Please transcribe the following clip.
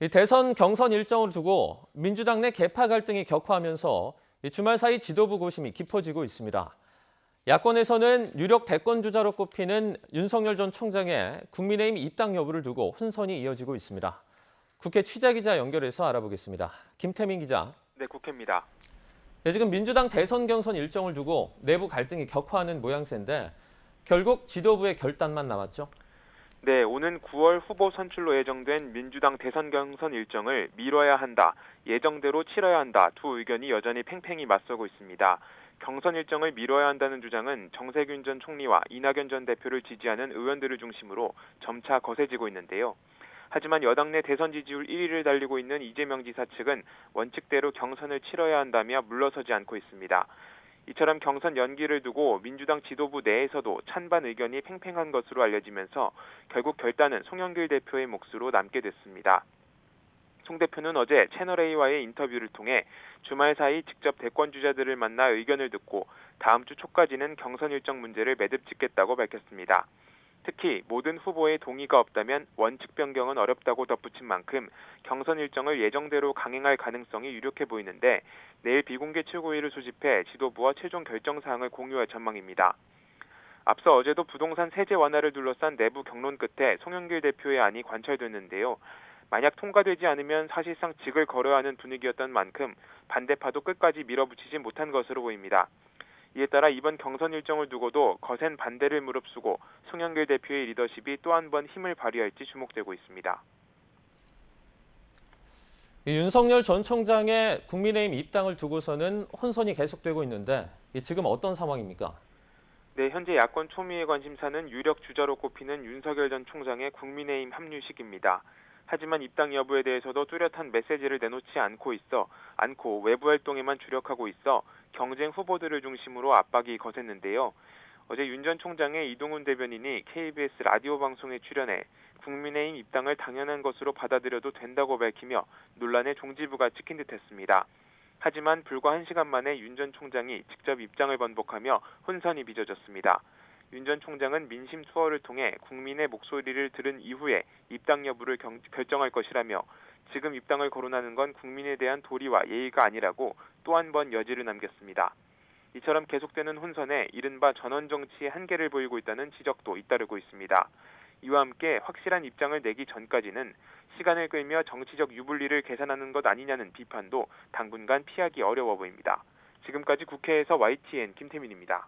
이 대선 경선 일정을 두고 민주당 내 계파 갈등이 격화하면서 이 주말 사이 지도부 고심이 깊어지고 있습니다. 야권에서는 유력 대권 주자로 꼽히는 윤석열 전 총장의 국민의힘 입당 여부를 두고 혼선이 이어지고 있습니다. 국회 취재기자 연결해서 알아보겠습니다. 김태민 기자. 네, 국회입니다. 네, 지금 민주당 대선 경선 일정을 두고 내부 갈등이 격화하는 모양새인데 결국 지도부의 결단만 남았죠? 네, 오는 9월 후보 선출로 예정된 민주당 대선 경선 일정을 미뤄야 한다, 예정대로 치러야 한다 두 의견이 여전히 팽팽히 맞서고 있습니다. 경선 일정을 미뤄야 한다는 주장은 정세균 전 총리와 이낙연 전 대표를 지지하는 의원들을 중심으로 점차 거세지고 있는데요. 하지만 여당 내 대선 지지율 1위를 달리고 있는 이재명 지사 측은 원칙대로 경선을 치러야 한다며 물러서지 않고 있습니다. 이처럼 경선 연기를 두고 민주당 지도부 내에서도 찬반 의견이 팽팽한 것으로 알려지면서 결국 결단은 송영길 대표의 몫으로 남게 됐습니다. 송 대표는 어제 채널A와의 인터뷰를 통해 주말 사이 직접 대권 주자들을 만나 의견을 듣고 다음 주 초까지는 경선 일정 문제를 매듭짓겠다고 밝혔습니다. 특히 모든 후보의 동의가 없다면 원칙 변경은 어렵다고 덧붙인 만큼 경선 일정을 예정대로 강행할 가능성이 유력해 보이는데 내일 비공개 최고위를 소집해 지도부와 최종 결정 사항을 공유할 전망입니다. 앞서 어제도 부동산 세제 완화를 둘러싼 내부 경론 끝에 송영길 대표의 안이 관철됐는데요. 만약 통과되지 않으면 사실상 직을 걸어야 하는 분위기였던 만큼 반대파도 끝까지 밀어붙이지 못한 것으로 보입니다. 이에 따라 이번 경선 일정을 두고도 거센 반대를 무릅쓰고 송영길 대표의 리더십이 또 한 번 힘을 발휘할지 주목되고 있습니다. 이 윤석열 전 총장의 국민의힘 입당을 두고서는 혼선이 계속되고 있는데 지금 어떤 상황입니까? 네, 현재 야권 초미의 관심사는 유력 주자로 꼽히는 윤석열 전 총장의 국민의힘 합류식입니다. 하지만 입당 여부에 대해서도 뚜렷한 메시지를 내놓지 않고 외부 활동에만 주력하고 있어 경쟁 후보들을 중심으로 압박이 거셌는데요. 어제 윤 전 총장의 이동훈 대변인이 KBS 라디오 방송에 출연해 국민의힘 입당을 당연한 것으로 받아들여도 된다고 밝히며 논란의 종지부가 찍힌 듯했습니다. 하지만 불과 1시간 만에 윤 전 총장이 직접 입장을 번복하며 혼선이 빚어졌습니다. 윤 전 총장은 민심 투어를 통해 국민의 목소리를 들은 이후에 입당 여부를 결정할 것이라며 지금 입당을 거론하는 건 국민에 대한 도리와 예의가 아니라고 또 한 번 여지를 남겼습니다. 이처럼 계속되는 혼선에 이른바 전원 정치의 한계를 보이고 있다는 지적도 잇따르고 있습니다. 이와 함께 확실한 입장을 내기 전까지는 시간을 끌며 정치적 유불리를 계산하는 것 아니냐는 비판도 당분간 피하기 어려워 보입니다. 지금까지 국회에서 YTN 김태민입니다.